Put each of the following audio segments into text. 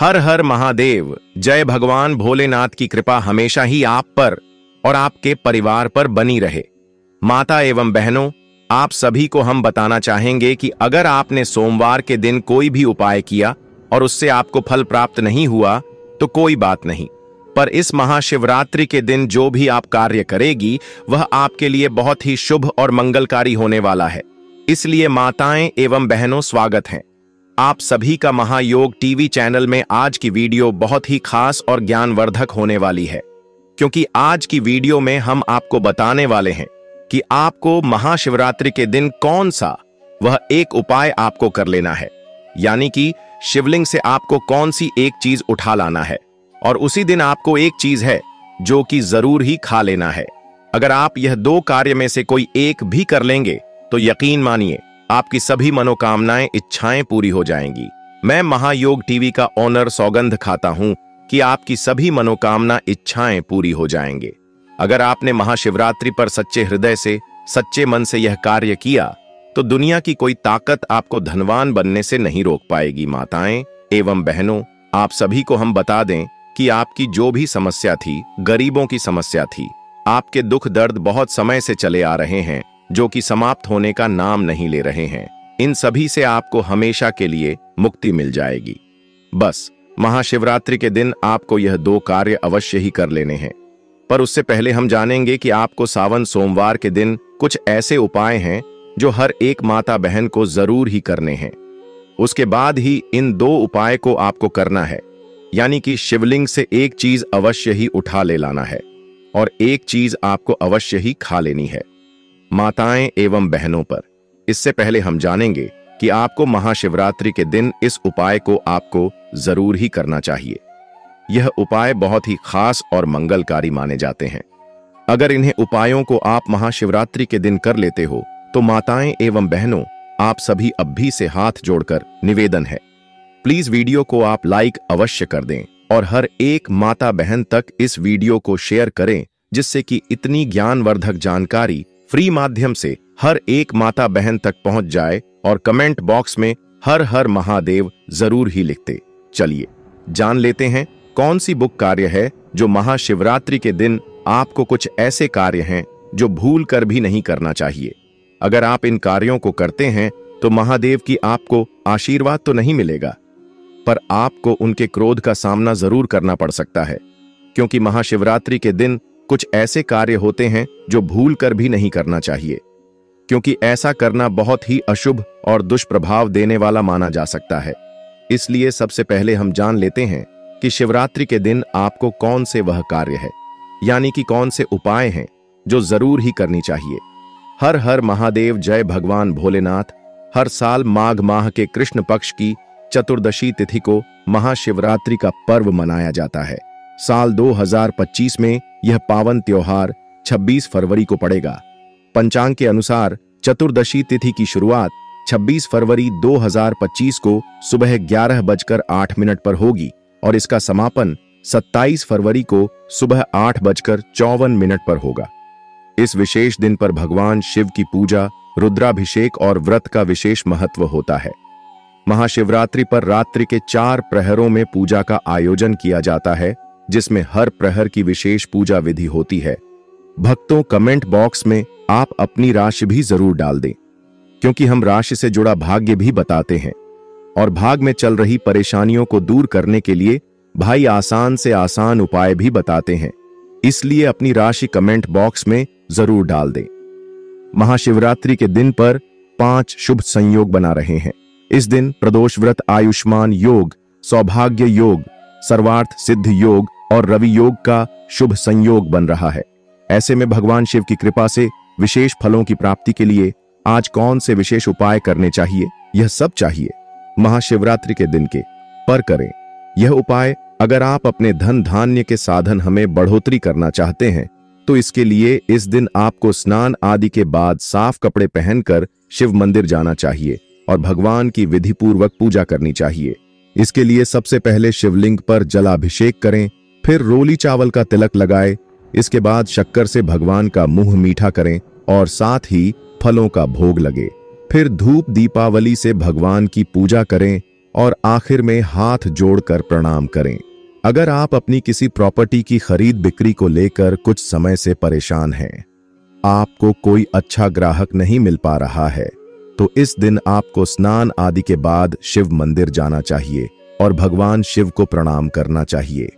हर हर महादेव। जय भगवान भोलेनाथ की कृपा हमेशा ही आप पर और आपके परिवार पर बनी रहे। माता एवं बहनों, आप सभी को हम बताना चाहेंगे कि अगर आपने सोमवार के दिन कोई भी उपाय किया और उससे आपको फल प्राप्त नहीं हुआ तो कोई बात नहीं, पर इस महाशिवरात्रि के दिन जो भी आप कार्य करेगी वह आपके लिए बहुत ही शुभ और मंगलकारी होने वाला है। इसलिए माताएं एवं बहनों, स्वागत है आप सभी का महायोग टीवी चैनल में। आज की वीडियो बहुत ही खास और ज्ञानवर्धक होने वाली है, क्योंकि आज की वीडियो में हम आपको बताने वाले हैं कि आपको महाशिवरात्रि के दिन कौन सा वह एक उपाय आपको कर लेना है, यानी कि शिवलिंग से आपको कौन सी एक चीज उठा लाना है और उसी दिन आपको एक चीज है जो कि जरूर ही खा लेना है। अगर आप यह दो कार्य में से कोई एक भी कर लेंगे तो यकीन मानिए आपकी सभी मनोकामनाएं, इच्छाएं पूरी हो जाएंगी। मैं महायोग टीवी का ऑनर सौगंध खाता हूं कि आपकी सभी मनोकामना, इच्छाएं पूरी हो जाएंगे। अगर आपने महाशिवरात्रि पर सच्चे हृदय से, सच्चे मन से यह कार्य किया तो दुनिया की कोई ताकत आपको धनवान बनने से नहीं रोक पाएगी। माताएं एवं बहनों, आप सभी को हम बता दें कि आपकी जो भी समस्या थी, गरीबों की समस्या थी, आपके दुख दर्द बहुत समय से चले आ रहे हैं जो कि समाप्त होने का नाम नहीं ले रहे हैं, इन सभी से आपको हमेशा के लिए मुक्ति मिल जाएगी। बस महाशिवरात्रि के दिन आपको यह दो कार्य अवश्य ही कर लेने हैं। पर उससे पहले हम जानेंगे कि आपको सावन सोमवार के दिन कुछ ऐसे उपाय हैं जो हर एक माता बहन को जरूर ही करने हैं। उसके बाद ही इन दो उपाय को आपको करना है, यानी कि शिवलिंग से एक चीज अवश्य ही उठा ले लाना है और एक चीज आपको अवश्य ही खा लेनी है। माताएं एवं बहनों, पर इससे पहले हम जानेंगे कि आपको महाशिवरात्रि के दिन इस उपाय को आपको जरूर ही करना चाहिए। यह उपाय बहुत ही खास और मंगलकारी माने जाते हैं। अगर इन्हें उपायों को आप महाशिवरात्रि के दिन कर लेते हो तो माताएं एवं बहनों, आप सभी अब भी से हाथ जोड़कर निवेदन है, प्लीज वीडियो को आप लाइक अवश्य कर दें और हर एक माता बहन तक इस वीडियो को शेयर करें, जिससे कि इतनी ज्ञानवर्धक जानकारी फ्री माध्यम से हर एक माता बहन तक पहुंच जाए और कमेंट बॉक्स में हर हर महादेव जरूर ही लिखते। चलिए जान लेते हैं कौन सी बुक कार्य है जो महाशिवरात्रि के दिन आपको कुछ ऐसे कार्य हैं जो भूल कर भी नहीं करना चाहिए। अगर आप इन कार्यों को करते हैं तो महादेव की आपको आशीर्वाद तो नहीं मिलेगा, पर आपको उनके क्रोध का सामना जरूर करना पड़ सकता है, क्योंकि महाशिवरात्रि के दिन कुछ ऐसे कार्य होते हैं जो भूल कर भी नहीं करना चाहिए, क्योंकि ऐसा करना बहुत ही अशुभ और दुष्प्रभाव देने वाला माना जा सकता है। इसलिए सबसे पहले हम जान लेते हैं कि शिवरात्रि के दिन आपको कौन से वह कार्य है, यानी कि कौन से उपाय हैं जो जरूर ही करनी चाहिए। हर हर महादेव। जय भगवान भोलेनाथ। हर साल माघ माह के कृष्ण पक्ष की चतुर्दशी तिथि को महाशिवरात्रि का पर्व मनाया जाता है। साल 2025 में यह पावन त्योहार 26 फरवरी को पड़ेगा। पंचांग के अनुसार चतुर्दशी तिथि की शुरुआत 26 फरवरी 2025 को सुबह 11:08 पर होगी और इसका समापन 27 फरवरी को सुबह 8:54 पर होगा। इस विशेष दिन पर भगवान शिव की पूजा, रुद्राभिषेक और व्रत का विशेष महत्व होता है। महाशिवरात्रि पर रात्रि के 4 प्रहरों में पूजा का आयोजन किया जाता है, जिसमें हर प्रहर की विशेष पूजा विधि होती है। भक्तों, कमेंट बॉक्स में आप अपनी राशि भी जरूर डाल दें, क्योंकि हम राशि से जुड़ा भाग्य भी बताते हैं और भाग में चल रही परेशानियों को दूर करने के लिए भाई आसान से आसान उपाय भी बताते हैं। इसलिए अपनी राशि कमेंट बॉक्स में जरूर डाल दें। महाशिवरात्रि के दिन पर 5 शुभ संयोग बना रहे हैं। इस दिन प्रदोष व्रत, आयुष्मान योग, सौभाग्य योग, सर्वार्थ सिद्ध योग और रवि योग का शुभ संयोग बन रहा है। ऐसे में भगवान शिव की कृपा से विशेष फलों की प्राप्ति के लिए आज कौन से विशेष उपाय करने चाहिए, यह सब चाहिए महाशिवरात्रि के दिन के पर करें। यह उपाय अगर आप अपने धन धान्य के साधन हमें बढ़ोतरी करना चाहते हैं तो इसके लिए इस दिन आपको स्नान आदि के बाद साफ कपड़े पहनकर शिव मंदिर जाना चाहिए और भगवान की विधि पूर्वक पूजा करनी चाहिए। इसके लिए सबसे पहले शिवलिंग पर जलाभिषेक करें, फिर रोली चावल का तिलक लगाएं। इसके बाद शक्कर से भगवान का मुंह मीठा करें और साथ ही फलों का भोग लगे। फिर धूप दीपावली से भगवान की पूजा करें और आखिर में हाथ जोड़कर प्रणाम करें। अगर आप अपनी किसी प्रॉपर्टी की खरीद बिक्री को लेकर कुछ समय से परेशान हैं, आपको कोई अच्छा ग्राहक नहीं मिल पा रहा है, तो इस दिन आपको स्नान आदि के बाद शिव मंदिर जाना चाहिए और भगवान शिव को प्रणाम करना चाहिए।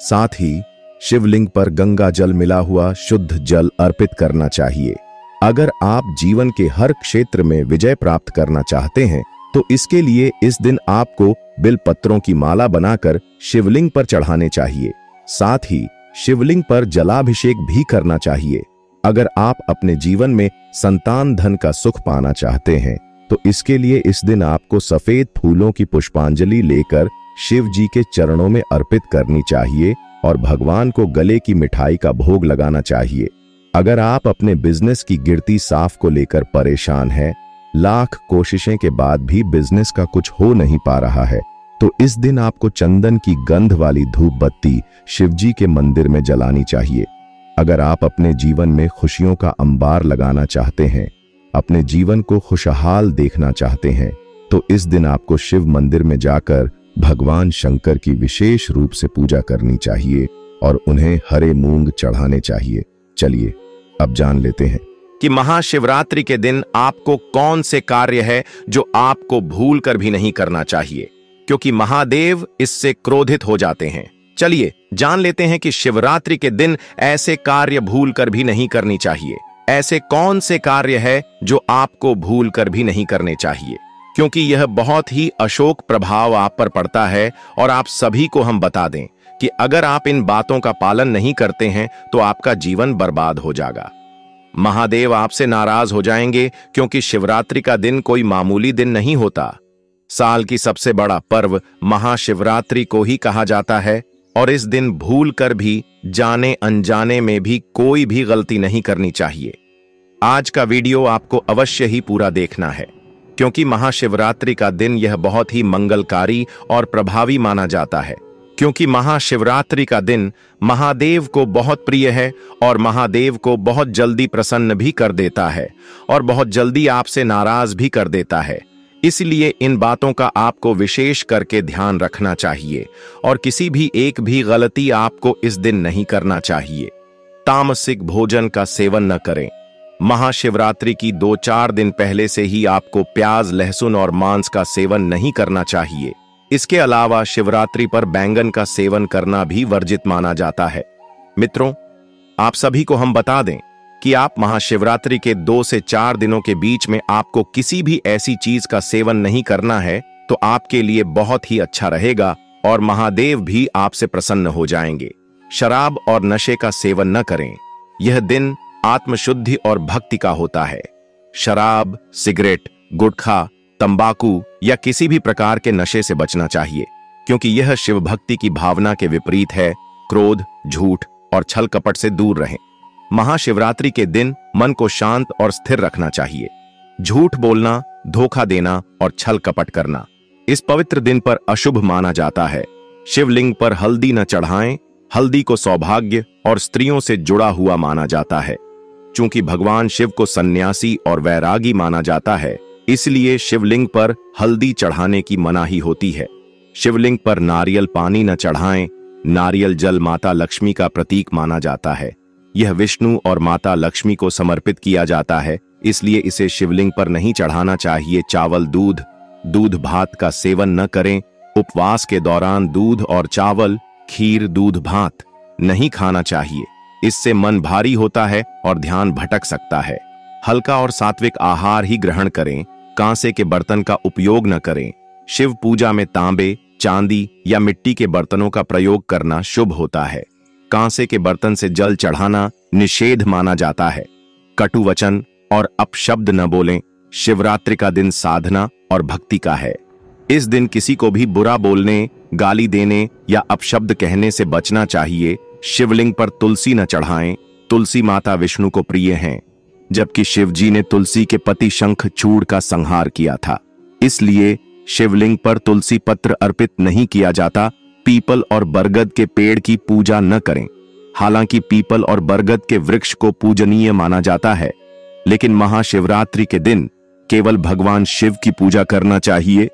साथ ही शिवलिंग पर गंगा जल मिला हुआ शुद्ध जल अर्पित करना चाहिए। अगर आप जीवन के हर क्षेत्र में विजय प्राप्त करना चाहते हैं, तो इसके लिए इस दिन आपको बिल पत्रों की माला बनाकर शिवलिंग पर चढ़ाने चाहिए। साथ ही शिवलिंग पर जलाभिषेक भी करना चाहिए। अगर आप अपने जीवन में संतान धन का सुख पाना चाहते हैं, तो इसके लिए इस दिन आपको सफेद फूलों की पुष्पांजलि लेकर शिव जी के चरणों में अर्पित करनी चाहिए और भगवान को गले की मिठाई का भोग लगाना चाहिए। अगर आप अपने बिजनेस की गिरती साख को लेकर परेशान हैं, लाख कोशिशें के बाद भी बिजनेस का कुछ हो नहीं पा रहा है, तो इस दिन आपको चंदन की गंध वाली धूप बत्ती शिवजी के मंदिर में जलानी चाहिए। अगर आप अपने जीवन में खुशियों का अंबार लगाना चाहते हैं, अपने जीवन को खुशहाल देखना चाहते हैं, तो इस दिन आपको शिव मंदिर में जाकर भगवान शंकर की विशेष रूप से पूजा करनी चाहिए और उन्हें हरे मूंग चढ़ाने चाहिए। चलिए अब जान लेते हैं कि महाशिवरात्रि के दिन आपको कौन से कार्य है जो आपको भूल कर भी नहीं करना चाहिए, क्योंकि महादेव इससे क्रोधित हो जाते हैं। चलिए जान लेते हैं कि शिवरात्रि के दिन ऐसे कार्य भूल कर भी नहीं करनी चाहिए। ऐसे कौन से कार्य है जो आपको भूल कर भी नहीं करने चाहिए, क्योंकि यह बहुत ही अशोक प्रभाव आप पर पड़ता है। और आप सभी को हम बता दें कि अगर आप इन बातों का पालन नहीं करते हैं तो आपका जीवन बर्बाद हो जाएगा। महादेव आपसे नाराज हो जाएंगे, क्योंकि शिवरात्रि का दिन कोई मामूली दिन नहीं होता। साल की सबसे बड़ा पर्व महाशिवरात्रि को ही कहा जाता है और इस दिन भूल कर भी, जाने अनजाने में भी कोई भी गलती नहीं करनी चाहिए। आज का वीडियो आपको अवश्य ही पूरा देखना है, क्योंकि महाशिवरात्रि का दिन यह बहुत ही मंगलकारी और प्रभावी माना जाता है। क्योंकि महाशिवरात्रि का दिन महादेव को बहुत प्रिय है और महादेव को बहुत जल्दी प्रसन्न भी कर देता है और बहुत जल्दी आपसे नाराज भी कर देता है। इसलिए इन बातों का आपको विशेष करके ध्यान रखना चाहिए और किसी भी एक भी गलती आपको इस दिन नहीं करना चाहिए। तामसिक भोजन का सेवन न करें। महाशिवरात्रि की 2-4 दिन पहले से ही आपको प्याज, लहसुन और मांस का सेवन नहीं करना चाहिए। इसके अलावा शिवरात्रि पर बैंगन का सेवन करना भी वर्जित माना जाता है। मित्रों, आप सभी को हम बता दें कि आप महाशिवरात्रि के 2 से 4 दिनों के बीच में आपको किसी भी ऐसी चीज का सेवन नहीं करना है, तो आपके लिए बहुत ही अच्छा रहेगा और महादेव भी आपसे प्रसन्न हो जाएंगे। शराब और नशे का सेवन न करें। यह दिन आत्मशुद्धि और भक्ति का होता है। शराब, सिगरेट, गुटखा, तंबाकू या किसी भी प्रकार के नशे से बचना चाहिए, क्योंकि यह शिव भक्ति की भावना के विपरीत है। क्रोध, झूठ और छल कपट से दूर रहें। महाशिवरात्रि के दिन मन को शांत और स्थिर रखना चाहिए। झूठ बोलना, धोखा देना और छल कपट करना इस पवित्र दिन पर अशुभ माना जाता है। शिवलिंग पर हल्दी न चढ़ाएं। हल्दी को सौभाग्य और स्त्रियों से जुड़ा हुआ माना जाता है। चूंकि भगवान शिव को सन्यासी और वैरागी माना जाता है, इसलिए शिवलिंग पर हल्दी चढ़ाने की मनाही होती है। शिवलिंग पर नारियल पानी न चढ़ाएं। नारियल जल माता लक्ष्मी का प्रतीक माना जाता है। यह विष्णु और माता लक्ष्मी को समर्पित किया जाता है, इसलिए इसे शिवलिंग पर नहीं चढ़ाना चाहिए। चावल, दूध भात का सेवन न करें। उपवास के दौरान दूध और चावल, खीर, दूध भात नहीं खाना चाहिए। इससे मन भारी होता है और ध्यान भटक सकता है। हल्का और सात्विक आहार ही ग्रहण करें। कांसे के बर्तन का उपयोग न करें। शिव पूजा में तांबे, चांदी या मिट्टी के बर्तनों का प्रयोग करना शुभ होता है। कांसे के बर्तन से जल चढ़ाना निषेध माना जाता है। कटु वचन और अपशब्द न बोलें। शिवरात्रि का दिन साधना और भक्ति का है। इस दिन किसी को भी बुरा बोलने, गाली देने या अपशब्द कहने से बचना चाहिए। शिवलिंग पर तुलसी न चढ़ाएं। तुलसी माता विष्णु को प्रिय हैं, जबकि शिवजी ने तुलसी के पति शंखचूड़ का संहार किया था। इसलिए शिवलिंग पर तुलसी पत्र अर्पित नहीं किया जाता। पीपल और बरगद के पेड़ की पूजा न करें। हालांकि पीपल और बरगद के वृक्ष को पूजनीय माना जाता है, लेकिन महाशिवरात्रि के दिन केवल भगवान शिव की पूजा करना चाहिए।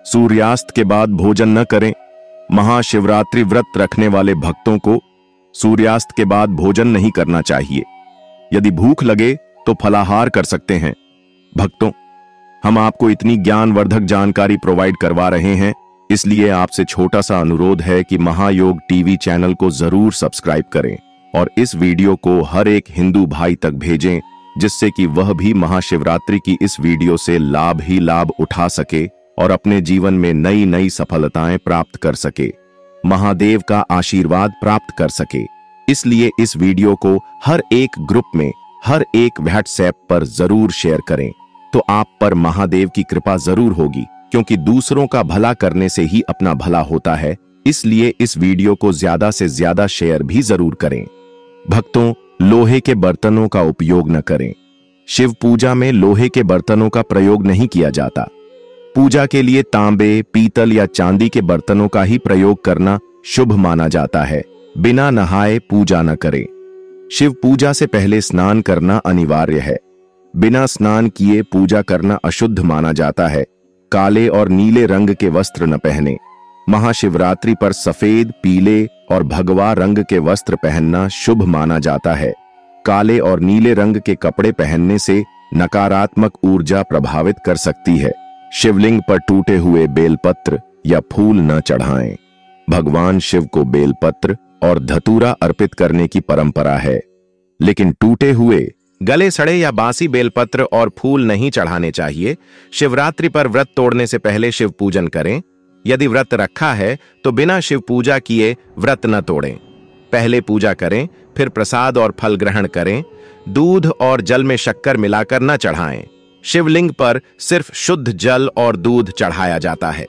सूर्यास्त के बाद भोजन न करें। महाशिवरात्रि व्रत रखने वाले भक्तों को सूर्यास्त के बाद भोजन नहीं करना चाहिए। यदि भूख लगे तो फलाहार कर सकते हैं। भक्तों, हम आपको इतनी ज्ञानवर्धक जानकारी प्रोवाइड करवा रहे हैं, इसलिए आपसे छोटा सा अनुरोध है कि महायोग टीवी चैनल को जरूर सब्सक्राइब करें और इस वीडियो को हर एक हिंदू भाई तक भेजें, जिससे कि वह भी महाशिवरात्रि की इस वीडियो से लाभ ही लाभ उठा सके और अपने जीवन में नई नई सफलताएं प्राप्त कर सके, महादेव का आशीर्वाद प्राप्त कर सके। इसलिए इस वीडियो को हर एक ग्रुप में, हर एक व्हाट्सएप पर जरूर शेयर करें, तो आप पर महादेव की कृपा जरूर होगी, क्योंकि दूसरों का भला करने से ही अपना भला होता है। इसलिए इस वीडियो को ज्यादा से ज्यादा शेयर भी जरूर करें। भक्तों, लोहे के बर्तनों का उपयोग न करें। शिव पूजा में लोहे के बर्तनों का प्रयोग नहीं किया जाता। पूजा के लिए तांबे, पीतल या चांदी के बर्तनों का ही प्रयोग करना शुभ माना जाता है। बिना नहाए पूजा न करें। शिव पूजा से पहले स्नान करना अनिवार्य है। बिना स्नान किए पूजा करना अशुद्ध माना जाता है। काले और नीले रंग के वस्त्र न पहने। महाशिवरात्रि पर सफेद, पीले और भगवा रंग के वस्त्र पहनना शुभ माना जाता है। काले और नीले रंग के कपड़े पहनने से नकारात्मक ऊर्जा प्रभावित कर सकती है। शिवलिंग पर टूटे हुए बेलपत्र या फूल न चढ़ाएं। भगवान शिव को बेलपत्र और धतूरा अर्पित करने की परंपरा है, लेकिन टूटे हुए, गले सड़े या बासी बेलपत्र और फूल नहीं चढ़ाने चाहिए। शिवरात्रि पर व्रत तोड़ने से पहले शिव पूजन करें। यदि व्रत रखा है तो बिना शिव पूजा किए व्रत न तोड़ें। पहले पूजा करें, फिर प्रसाद और फल ग्रहण करें। दूध और जल में शक्कर मिलाकर न चढ़ाएं। शिवलिंग पर सिर्फ शुद्ध जल और दूध चढ़ाया जाता है।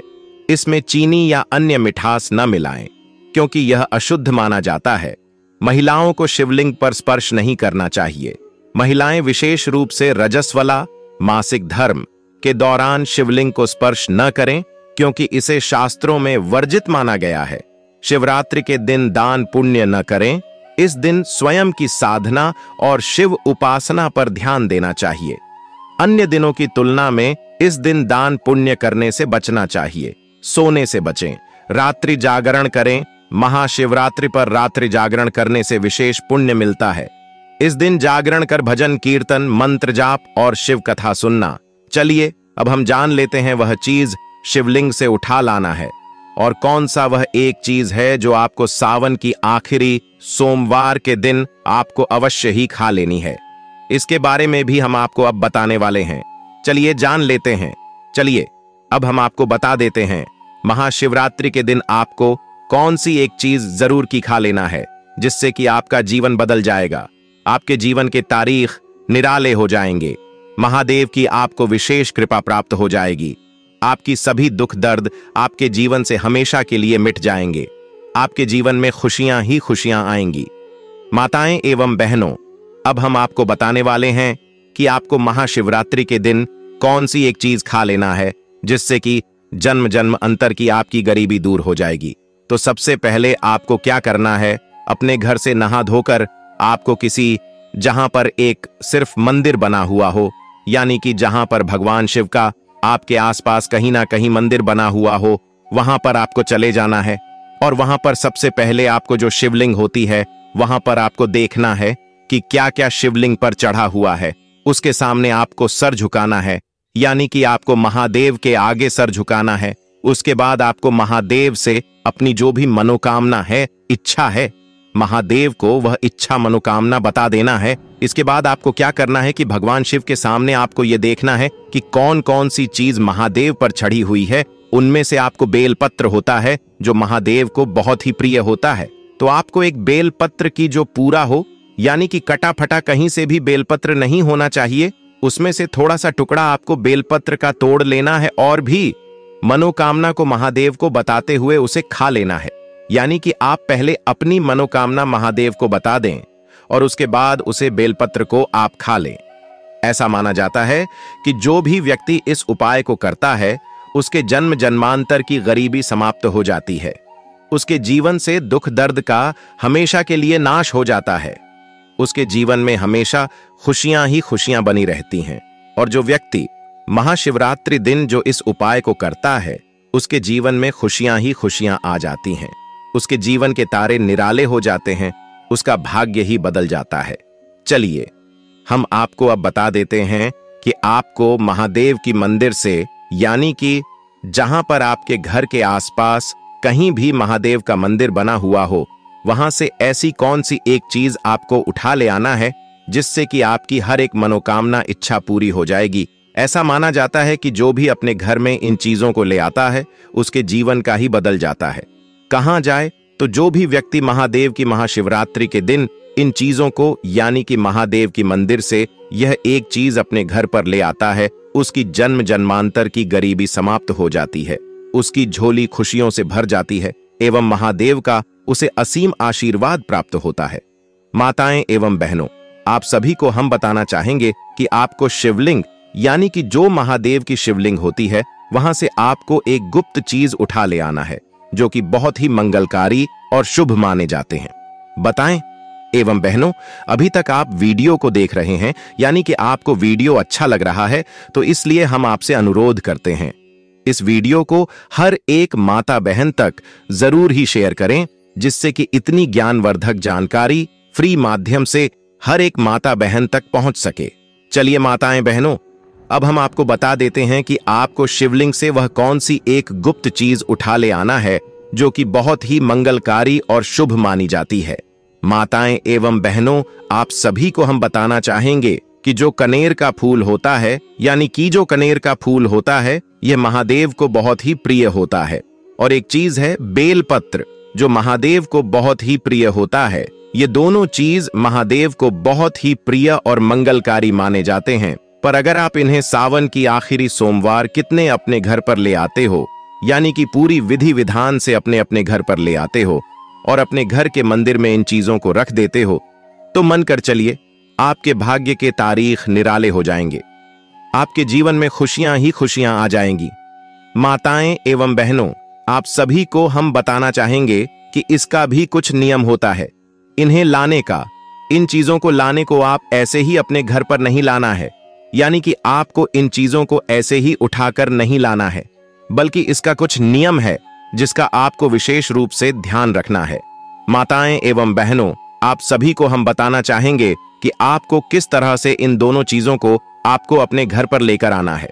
इसमें चीनी या अन्य मिठास न मिलाएं, क्योंकि यह अशुद्ध माना जाता है। महिलाओं को शिवलिंग पर स्पर्श नहीं करना चाहिए। महिलाएं विशेष रूप से रजस्वला, मासिक धर्म के दौरान शिवलिंग को स्पर्श न करें, क्योंकि इसे शास्त्रों में वर्जित माना गया है। शिवरात्रि के दिन दान पुण्य न करें। इस दिन स्वयं की साधना और शिव उपासना पर ध्यान देना चाहिए। अन्य दिनों की तुलना में इस दिन दान पुण्य करने से बचना चाहिए। सोने से बचें। रात्रि जागरण करें। महाशिवरात्रि पर रात्रि जागरण करने से विशेष पुण्य मिलता है। इस दिन जागरण कर भजन, कीर्तन, मंत्र जाप और शिव कथा सुनना। चलिए अब हम जान लेते हैं वह चीज शिवलिंग से उठा लाना है, और कौन सा वह एक चीज है जो आपको सावन की आखिरी सोमवार के दिन आपको अवश्य ही खा लेनी है। इसके बारे में भी हम आपको अब बताने वाले हैं। चलिए जान लेते हैं। चलिए अब हम आपको बता देते हैं महाशिवरात्रि के दिन आपको कौन सी एक चीज जरूर की खा लेना है, जिससे कि आपका जीवन बदल जाएगा। आपके जीवन के तारीख निराले हो जाएंगे। महादेव की आपको विशेष कृपा प्राप्त हो जाएगी। आपकी सभी दुख दर्द आपके जीवन से हमेशा के लिए मिट जाएंगे। आपके जीवन में खुशियां ही खुशियां आएंगी। माताएं एवं बहनों, अब हम आपको बताने वाले हैं कि आपको महाशिवरात्रि के दिन कौन सी एक चीज खा लेना है, जिससे कि जन्म जन्म अंतर की आपकी गरीबी दूर हो जाएगी। तो सबसे पहले आपको क्या करना है, अपने घर से नहा धोकर आपको किसी, जहां पर एक सिर्फ मंदिर बना हुआ हो, यानी कि जहां पर भगवान शिव का आपके आसपास कहीं ना कहीं मंदिर बना हुआ हो, वहां पर आपको चले जाना है। और वहां पर सबसे पहले आपको जो शिवलिंग होती है, वहां पर आपको देखना है कि क्या क्या शिवलिंग पर चढ़ा हुआ है। उसके सामने आपको सर झुकाना है, यानी कि आपको महादेव के आगे सर झुकाना है। उसके बाद आपको महादेव से अपनी जो भी मनोकामना है, इच्छा है, महादेव को वह इच्छा मनोकामना बता देना है। इसके बाद आपको क्या करना है कि भगवान शिव के सामने आपको यह देखना है कि कौन कौन सी चीज महादेव पर चढ़ी हुई है। उनमें से आपको बेलपत्र होता है जो महादेव को बहुत ही प्रिय होता है। तो आपको एक बेलपत्र की जो पूरा हो, यानी कि कटा फटा कहीं से भी बेलपत्र नहीं होना चाहिए, उसमें से थोड़ा सा टुकड़ा आपको बेलपत्र का तोड़ लेना है और भी मनोकामना को महादेव को बताते हुए उसे खा लेना है। यानी कि आप पहले अपनी मनोकामना महादेव को बता दें और उसके बाद उसे बेलपत्र को आप खा लें। ऐसा माना जाता है कि जो भी व्यक्ति इस उपाय को करता है, उसके जन्म जन्मांतर की गरीबी समाप्त हो जाती है। उसके जीवन से दुख दर्द का हमेशा के लिए नाश हो जाता है। उसके जीवन में हमेशा खुशियां ही खुशियां बनी रहती हैं। और जो व्यक्ति महाशिवरात्रि दिन जो इस उपाय को करता है, उसके जीवन में खुशियां ही खुशियां आ जाती हैं। उसके जीवन के तारे निराले हो जाते हैं, उसका भाग्य ही बदल जाता है। चलिए हम आपको अब बता देते हैं कि आपको महादेव की मंदिर से, यानी कि जहां पर आपके घर के आसपास कहीं भी महादेव का मंदिर बना हुआ हो, वहां से ऐसी कौन सी एक चीज आपको उठा ले आना है जिससे कि आपकी हर एक मनोकामना इच्छा पूरी हो जाएगी। ऐसा माना जाता है कि जो भी अपने घर में इन चीजों को ले आता है उसके जीवन का ही बदल जाता है। कहां जाए? तो जो भी व्यक्ति महादेव की महाशिवरात्रि के दिन इन चीजों को, यानी कि महादेव की मंदिर से यह एक चीज अपने घर पर ले आता है, उसकी जन्म जन्मांतर की गरीबी समाप्त हो जाती है, उसकी झोली खुशियों से भर जाती है एवं महादेव का उसे असीम आशीर्वाद प्राप्त होता है। माताएं एवं बहनों, आप सभी को हम बताना चाहेंगे कि आपको शिवलिंग, यानी कि जो महादेव की शिवलिंग होती है, वहां से आपको एक गुप्त चीज उठा ले आना है जो कि बहुत ही मंगलकारी और शुभ माने जाते हैं। बताएं एवं बहनों, अभी तक आप वीडियो को देख रहे हैं, यानी कि आपको वीडियो अच्छा लग रहा है, तो इसलिए हम आपसे अनुरोध करते हैं इस वीडियो को हर एक माता बहन तक जरूर ही शेयर करें, जिससे कि इतनी ज्ञानवर्धक जानकारी फ्री माध्यम से हर एक माता बहन तक पहुंच सके। चलिए माताएं बहनों, अब हम आपको बता देते हैं कि आपको शिवलिंग से वह कौन सी एक गुप्त चीज उठा ले आना है जो कि बहुत ही मंगलकारी और शुभ मानी जाती है। माताएं एवं बहनों, आप सभी को हम बताना चाहेंगे कि जो कनेर का फूल होता है, यानी कि जो कनेर का फूल होता है, यह महादेव को बहुत ही प्रिय होता है। और एक चीज है बेलपत्र, जो महादेव को बहुत ही प्रिय होता है। ये दोनों चीज महादेव को बहुत ही प्रिय और मंगलकारी माने जाते हैं। पर अगर आप इन्हें सावन की आखिरी सोमवार कितने अपने घर पर ले आते हो, यानी कि पूरी विधि विधान से अपने अपने घर पर ले आते हो और अपने घर के मंदिर में इन चीजों को रख देते हो, तो मन कर चलिए आपके भाग्य के तारीख निराले हो जाएंगे, आपके जीवन में खुशियां ही खुशियां आ जाएंगी। माताएं एवं बहनों, आप सभी को हम बताना चाहेंगे कि इसका भी कुछ नियम होता है। इन्हें लाने का, इन चीजों को लाने को आप ऐसे ही अपने घर पर नहीं लाना है, यानी कि आपको इन चीजों को ऐसे ही उठाकर नहीं लाना है, बल्कि इसका कुछ नियम है जिसका आपको विशेष रूप से ध्यान रखना है। माताएं एवं बहनों, आप सभी को हम बताना चाहेंगे कि आपको किस तरह से इन दोनों चीजों को आपको अपने घर पर लेकर आना है।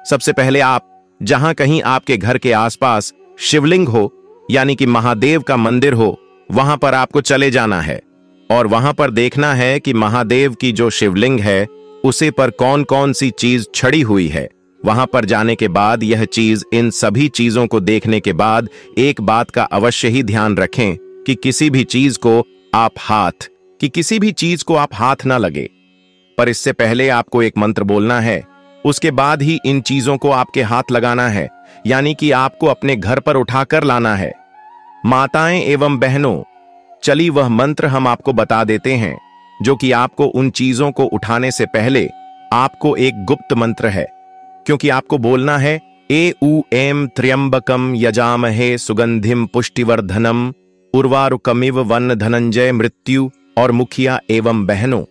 सबसे पहले आप जहां कहीं आपके घर के आसपास शिवलिंग हो, यानी कि महादेव का मंदिर हो, वहां पर आपको चले जाना है और वहां पर देखना है कि महादेव की जो शिवलिंग है उसे पर कौन कौन सी चीज छड़ी हुई है। वहां पर जाने के बाद यह चीज, इन सभी चीजों को देखने के बाद एक बात का अवश्य ही ध्यान रखें कि किसी भी चीज को आप हाथ ना लगे। पर इससे पहले आपको एक मंत्र बोलना है, उसके बाद ही इन चीजों को आपके हाथ लगाना है, यानी कि आपको अपने घर पर उठाकर लाना है। माताएं एवं बहनों, चली वह मंत्र हम आपको बता देते हैं जो कि आपको उन चीजों को उठाने से पहले आपको एक गुप्त मंत्र है, क्योंकि आपको बोलना है ए ऊ एम त्र्यंबकम यजामहे सुगंधिम पुष्टिवर्धनम उर्वारुकमिव वन धनंजय मृत्यु। और मुखिया एवं बहनों,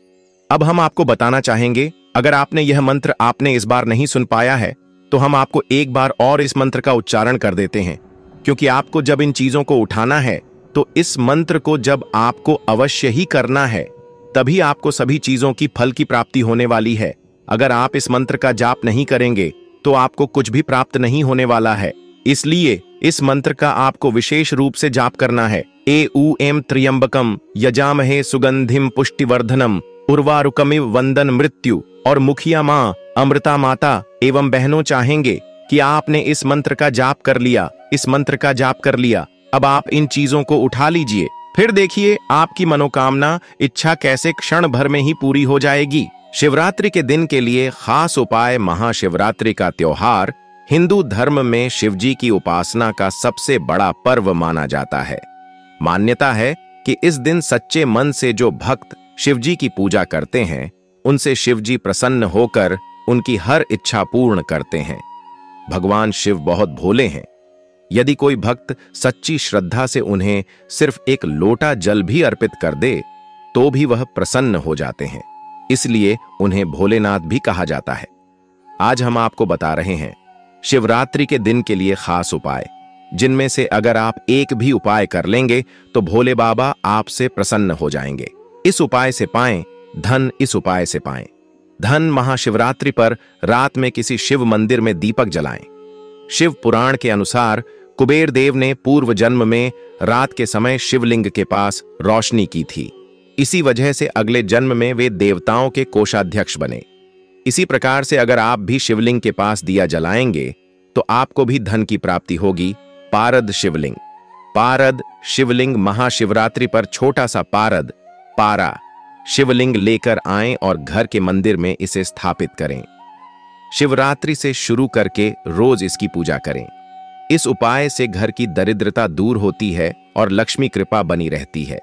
अब हम आपको बताना चाहेंगे, अगर आपने यह मंत्र आपने इस बार नहीं सुन पाया है तो हम आपको एक बार और इस मंत्र का उच्चारण कर देते हैं, क्योंकि आपको जब इन चीजों को उठाना है तो इस मंत्र को जब आपको अवश्य ही करना है, तभी आपको सभी चीजों की फल की प्राप्ति होने वाली है। अगर आप इस मंत्र का जाप नहीं करेंगे तो आपको कुछ भी प्राप्त नहीं होने वाला है। इसलिए इस मंत्र का आपको विशेष रूप से जाप करना है। ए ऊ एम त्र्यंबकम यजामहे सुगंधिम पुष्टिवर्धनम उर्वारुकमिव वंदन मृत्यु। और मुखिया माँ, अमृता माता एवं बहनों चाहेंगे कि आपने इस मंत्र का जाप कर लिया, इस मंत्र का जाप कर लिया। अब आप इन चीजों को उठा लीजिए, फिर देखिए आपकी मनोकामना इच्छा कैसे क्षण भर में ही पूरी हो जाएगी। शिवरात्रि के दिन के लिए खास उपाय। महाशिवरात्रि का त्योहार हिंदू धर्म में शिवजी की उपासना का सबसे बड़ा पर्व माना जाता है। मान्यता है कि इस दिन सच्चे मन से जो भक्त शिवजी की पूजा करते हैं, उनसे शिवजी प्रसन्न होकर उनकी हर इच्छा पूर्ण करते हैं। भगवान शिव बहुत भोले हैं। यदि कोई भक्त सच्ची श्रद्धा से उन्हें सिर्फ एक लोटा जल भी अर्पित कर दे तो भी वह प्रसन्न हो जाते हैं, इसलिए उन्हें भोलेनाथ भी कहा जाता है। आज हम आपको बता रहे हैं शिवरात्रि के दिन के लिए खास उपाय, जिनमें से अगर आप एक भी उपाय कर लेंगे तो भोले बाबा आपसे प्रसन्न हो जाएंगे। इस उपाय से पाएं धन। इस उपाय से पाएं धन। महाशिवरात्रि पर रात में किसी शिव मंदिर में दीपक जलाएं। शिव पुराण के अनुसार कुबेर देव ने पूर्व जन्म में रात के समय शिवलिंग के पास रोशनी की थी। इसी वजह से अगले जन्म में वे देवताओं के कोषाध्यक्ष बने। इसी प्रकार से अगर आप भी शिवलिंग के पास दिया जलाएंगे तो आपको भी धन की प्राप्ति होगी। पारद शिवलिंग। पारद शिवलिंग। महाशिवरात्रि पर छोटा सा पारद पारा शिवलिंग लेकर आएं और घर के मंदिर में इसे स्थापित करें। शिवरात्रि से शुरू करके रोज इसकी पूजा करें। इस उपाय से घर की दरिद्रता दूर होती है और लक्ष्मी कृपा बनी रहती है।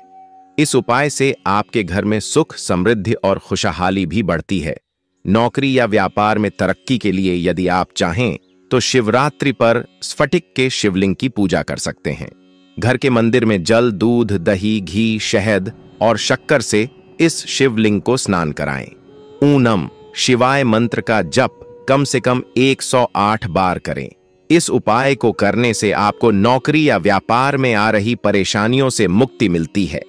इस उपाय से आपके घर में सुख, समृद्धि और खुशहाली भी बढ़ती है। नौकरी या व्यापार में तरक्की के लिए यदि आप चाहें तो शिवरात्रि पर स्फटिक के शिवलिंग की पूजा कर सकते हैं। घर के मंदिर में जल, दूध, दही, घी, शहद और शक्कर से इस शिवलिंग को स्नान कराएं। ऊनम शिवाय मंत्र का जप कम से कम 108 बार करें। इस उपाय को करने से आपको नौकरी या व्यापार में आ रही परेशानियों से मुक्ति मिलती है।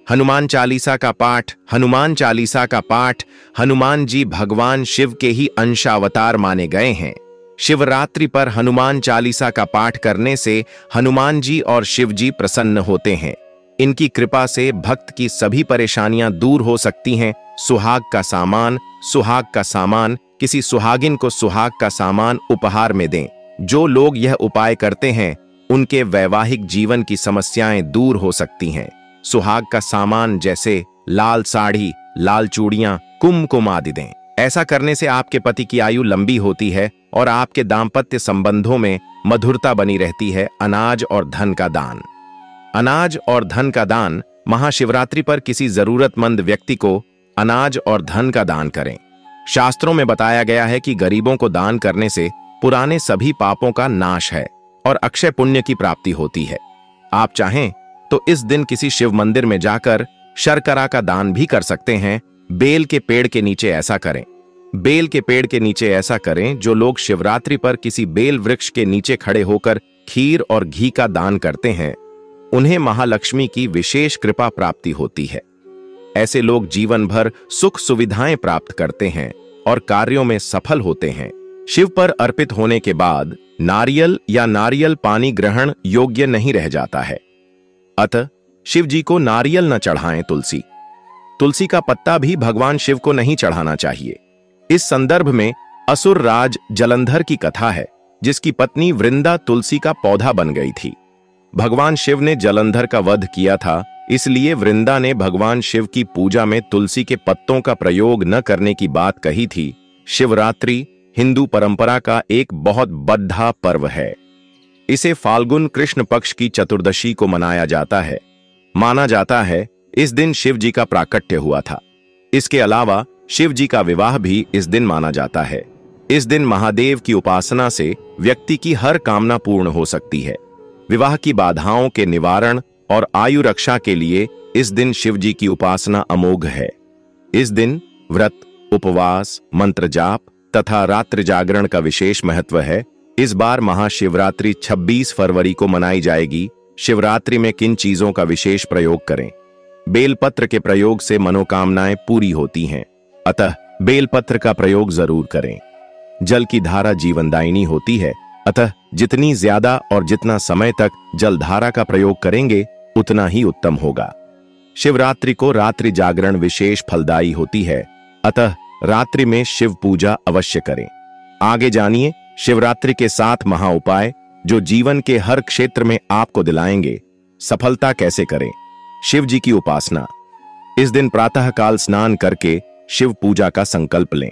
हनुमान चालीसा का पाठ। हनुमान चालीसा का पाठ। हनुमान जी भगवान शिव के ही अंशावतार माने गए हैं। शिवरात्रि पर हनुमान चालीसा का पाठ करने से हनुमान जी और शिव जी प्रसन्न होते हैं। इनकी कृपा से भक्त की सभी परेशानियां दूर हो सकती हैं। सुहाग का सामान। सुहाग का सामान। किसी सुहागिन को सुहाग का सामान उपहार में दें। जो लोग यह उपाय करते हैं उनके वैवाहिक जीवन की समस्याएं दूर हो सकती हैं। सुहाग का सामान जैसे लाल साड़ी, लाल चूड़ियां, कुमकुम आदि दें। ऐसा करने से आपके पति की आयु लंबी होती है और आपके दांपत्य संबंधों में मधुरता बनी रहती है। अनाज और धन का दान। अनाज और धन का दान। महाशिवरात्रि पर किसी जरूरतमंद व्यक्ति को अनाज और धन का दान करें। शास्त्रों में बताया गया है कि गरीबों को दान करने से पुराने सभी पापों का नाश है और अक्षय पुण्य की प्राप्ति होती है। आप चाहें तो इस दिन किसी शिव मंदिर में जाकर शर्करा का दान भी कर सकते हैं। बेल के पेड़ के नीचे ऐसा करें। बेल के पेड़ के नीचे ऐसा करें। जो लोग शिवरात्रि पर किसी बेल वृक्ष के नीचे खड़े होकर खीर और घी का दान करते हैं उन्हें महालक्ष्मी की विशेष कृपा प्राप्ति होती है। ऐसे लोग जीवन भर सुख सुविधाएं प्राप्त करते हैं और कार्यों में सफल होते हैं। शिव पर अर्पित होने के बाद नारियल या नारियल पानी ग्रहण योग्य नहीं रह जाता है। अतः शिव जी को नारियल न चढ़ाएं। तुलसी। तुलसी का पत्ता भी भगवान शिव को नहीं चढ़ाना चाहिए। इस संदर्भ में असुर राज जलंधर की कथा है, जिसकी पत्नी वृंदा तुलसी का पौधा बन गई थी। भगवान शिव ने जलंधर का वध किया था, इसलिए वृंदा ने भगवान शिव की पूजा में तुलसी के पत्तों का प्रयोग न करने की बात कही थी। शिवरात्रि हिंदू परंपरा का एक बहुत बड़ा पर्व है। इसे फाल्गुन कृष्ण पक्ष की चतुर्दशी को मनाया जाता है। माना जाता है इस दिन शिव जी का प्राकट्य हुआ था। इसके अलावा शिव जी का विवाह भी इस दिन माना जाता है। इस दिन महादेव की उपासना से व्यक्ति की हर कामना पूर्ण हो सकती है। विवाह की बाधाओं के निवारण और आयु रक्षा के लिए इस दिन शिव जी की उपासना अमोघ है। इस दिन व्रत, उपवास, मंत्र जाप तथा रात्रि जागरण का विशेष महत्व है। इस बार महाशिवरात्रि 26 फरवरी को मनाई जाएगी। शिवरात्रि में किन चीजों का विशेष प्रयोग करें? बेलपत्र के प्रयोग से मनोकामनाएं पूरी होती हैं, अतः बेलपत्र का प्रयोग जरूर करें। जल की धारा जीवनदायिनी होती है, अतः जितनी ज्यादा और जितना समय तक जलधारा का प्रयोग करेंगे उतना ही उत्तम होगा। शिवरात्रि को रात्रि जागरण विशेष फलदायी होती है, अतः रात्रि में शिव पूजा अवश्य करें। आगे जानिए शिवरात्रि के 7 महा उपाय जो जीवन के हर क्षेत्र में आपको दिलाएंगे सफलता। कैसे करें? शिव जी की उपासना। इस दिन प्रातः काल स्नान करके शिव पूजा का संकल्प लें।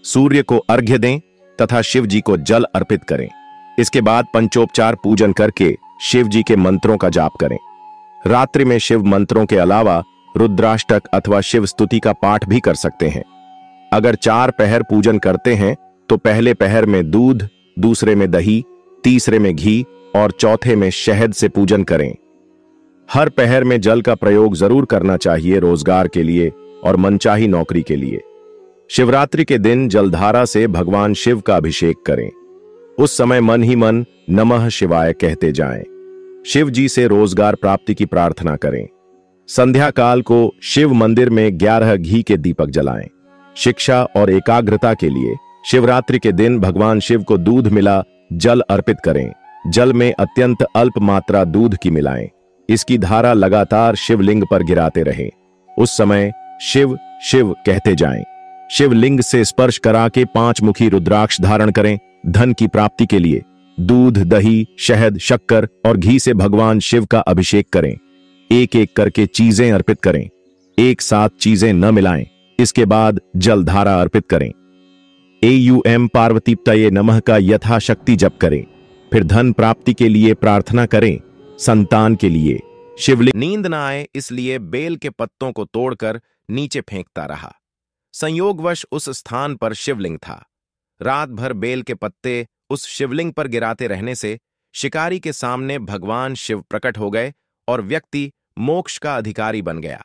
सूर्य को अर्घ्य दें तथा शिव जी को जल अर्पित करें। इसके बाद पंचोपचार पूजन करके शिव जी के मंत्रों का जाप करें। रात्रि में शिव मंत्रों के अलावा रुद्राष्टक अथवा शिव स्तुति का पाठ भी कर सकते हैं। अगर 4 पहर पूजन करते हैं तो पहले पहर में दूध, दूसरे में दही, तीसरे में घी और चौथे में शहद से पूजन करें। हर पहर में जल का प्रयोग जरूर करना चाहिए रोजगार के लिए और मनचाही नौकरी के लिए। शिवरात्रि के दिन जलधारा से भगवान शिव का अभिषेक करें। उस समय मन ही मन नमः शिवाय कहते जाएं। शिव जी से रोजगार प्राप्ति की प्रार्थना करें। संध्या काल को शिव मंदिर में 11 घी के दीपक जलाएं। शिक्षा और एकाग्रता के लिए शिवरात्रि के दिन भगवान शिव को दूध मिला जल अर्पित करें। जल में अत्यंत अल्प मात्रा दूध की मिलाएं। इसकी धारा लगातार शिवलिंग पर गिराते रहें। उस समय शिव शिव कहते जाएं। शिवलिंग से स्पर्श करा के 5 मुखी रुद्राक्ष धारण करें। धन की प्राप्ति के लिए दूध, दही, शहद, शक्कर और घी से भगवान शिव का अभिषेक करें। एक एक करके चीजें अर्पित करें। एक साथ चीजें न मिलाएं। इसके बाद जल धारा अर्पित करें। एयूएम पार्वतीप्तये नमः का यथाशक्ति जप करें। फिर धन प्राप्ति के लिए प्रार्थना करें। संतान के लिए शिवलिंग नींद न आए इसलिए बेल के पत्तों को तोड़कर नीचे फेंकता रहा। संयोगवश उस स्थान पर शिवलिंग था। रात भर बेल के पत्ते उस शिवलिंग पर गिराते रहने से शिकारी के सामने भगवान शिव प्रकट हो गए और व्यक्ति मोक्ष का अधिकारी बन गया।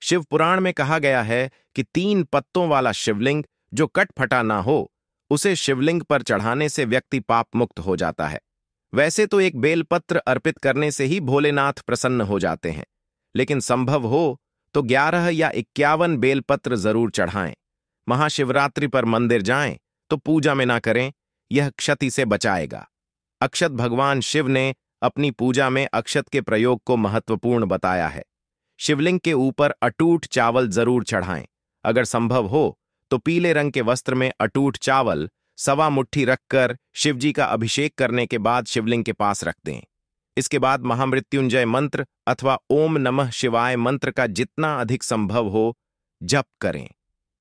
शिव पुराण में कहा गया है कि 3 पत्तों वाला शिवलिंग जो कटफटा ना हो, उसे शिवलिंग पर चढ़ाने से व्यक्ति पाप मुक्त हो जाता है। वैसे तो एक बेलपत्र अर्पित करने से ही भोलेनाथ प्रसन्न हो जाते हैं, लेकिन संभव हो तो 11 या 51 बेलपत्र जरूर चढ़ाएं। महाशिवरात्रि पर मंदिर जाएं तो पूजा में ना करें, यह क्षति से बचाएगा। अक्षत भगवान शिव ने अपनी पूजा में अक्षत के प्रयोग को महत्वपूर्ण बताया है। शिवलिंग के ऊपर अटूट चावल जरूर चढ़ाएं। अगर संभव हो तो पीले रंग के वस्त्र में अटूट चावल 1.25 मुट्ठी रखकर शिवजी का अभिषेक करने के बाद शिवलिंग के पास रख दें। इसके बाद महामृत्युंजय मंत्र अथवा ओम नमः शिवाय मंत्र का जितना अधिक संभव हो जप करें।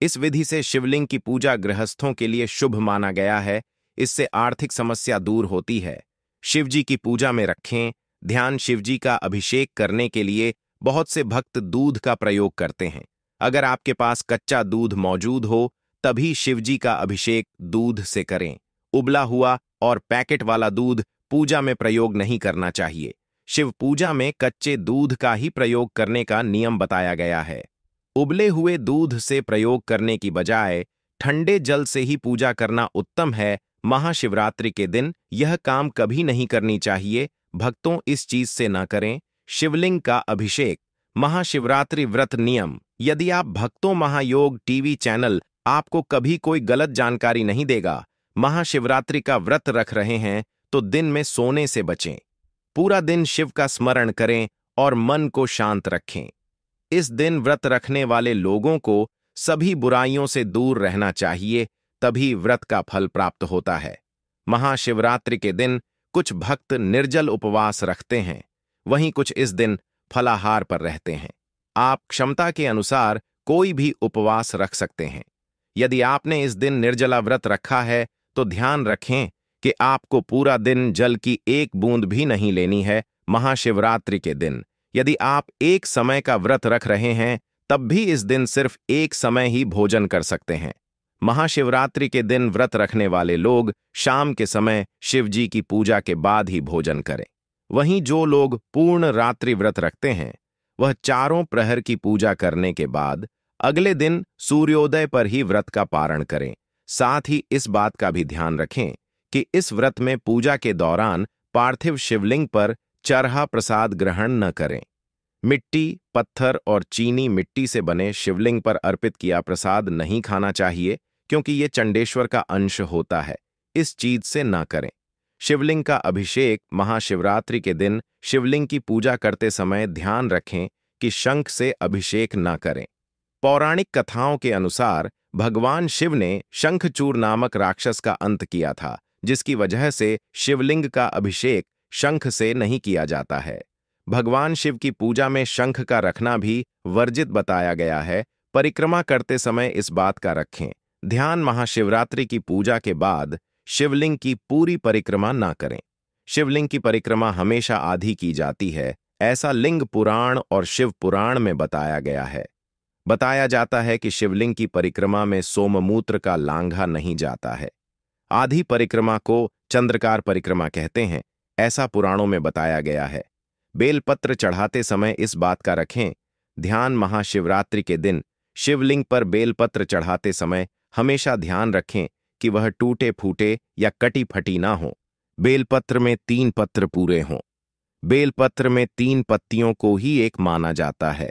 इस विधि से शिवलिंग की पूजा गृहस्थों के लिए शुभ माना गया है। इससे आर्थिक समस्या दूर होती है। शिवजी की पूजा में रखें ध्यान। शिवजी का अभिषेक करने के लिए बहुत से भक्त दूध का प्रयोग करते हैं। अगर आपके पास कच्चा दूध मौजूद हो तभी शिवजी का अभिषेक दूध से करें। उबला हुआ और पैकेट वाला दूध पूजा में प्रयोग नहीं करना चाहिए। शिव पूजा में कच्चे दूध का ही प्रयोग करने का नियम बताया गया है। उबले हुए दूध से प्रयोग करने की बजाय ठंडे जल से ही पूजा करना उत्तम है। महाशिवरात्रि के दिन यह काम कभी नहीं करनी चाहिए। भक्तों इस चीज से न करें। शिवलिंग का अभिषेक। महाशिवरात्रि व्रत नियम। यदि आप भक्तों महायोग टीवी चैनल आपको कभी कोई गलत जानकारी नहीं देगा। महाशिवरात्रि का व्रत रख रहे हैं तो दिन में सोने से बचें। पूरा दिन शिव का स्मरण करें और मन को शांत रखें। इस दिन व्रत रखने वाले लोगों को सभी बुराइयों से दूर रहना चाहिए, तभी व्रत का फल प्राप्त होता है। महाशिवरात्रि के दिन कुछ भक्त निर्जल उपवास रखते हैं, वहीं कुछ इस दिन फलाहार पर रहते हैं। आप क्षमता के अनुसार कोई भी उपवास रख सकते हैं। यदि आपने इस दिन निर्जला व्रत रखा है तो ध्यान रखें कि आपको पूरा दिन जल की एक बूंद भी नहीं लेनी है। महाशिवरात्रि के दिन यदि आप एक समय का व्रत रख रहे हैं तब भी इस दिन सिर्फ एक समय ही भोजन कर सकते हैं। महाशिवरात्रि के दिन व्रत रखने वाले लोग शाम के समय शिवजी की पूजा के बाद ही भोजन करें। वहीं जो लोग पूर्ण रात्रि व्रत रखते हैं वह चारों प्रहर की पूजा करने के बाद अगले दिन सूर्योदय पर ही व्रत का पारण करें। साथ ही इस बात का भी ध्यान रखें कि इस व्रत में पूजा के दौरान पार्थिव शिवलिंग पर चरहा प्रसाद ग्रहण न करें। मिट्टी, पत्थर और चीनी मिट्टी से बने शिवलिंग पर अर्पित किया प्रसाद नहीं खाना चाहिए, क्योंकि ये चंडेश्वर का अंश होता है। इस चीज से ना करें। शिवलिंग का अभिषेक। महाशिवरात्रि के दिन शिवलिंग की पूजा करते समय ध्यान रखें कि शंख से अभिषेक ना करें। पौराणिक कथाओं के अनुसार भगवान शिव ने शंखचूर नामक राक्षस का अंत किया था, जिसकी वजह से शिवलिंग का अभिषेक शंख से नहीं किया जाता है। भगवान शिव की पूजा में शंख का रखना भी वर्जित बताया गया है। परिक्रमा करते समय इस बात का रखें ध्यान। महाशिवरात्रि की पूजा के बाद शिवलिंग की पूरी परिक्रमा ना करें। शिवलिंग की परिक्रमा हमेशा आधी की जाती है, ऐसा लिंग पुराण और शिव पुराण में बताया गया है। बताया जाता है कि शिवलिंग की परिक्रमा में सोममूत्र का लांघा नहीं जाता है। आधी परिक्रमा को चंद्रकार परिक्रमा कहते हैं, ऐसा पुराणों में बताया गया है। बेलपत्र चढ़ाते समय इस बात का रखें ध्यान। महाशिवरात्रि के दिन शिवलिंग पर बेलपत्र चढ़ाते समय हमेशा ध्यान रखें कि वह टूटे फूटे या कटी फटी ना हो। बेलपत्र में 3 पत्र पूरे हों। बेलपत्र में 3 पत्तियों को ही एक माना जाता है।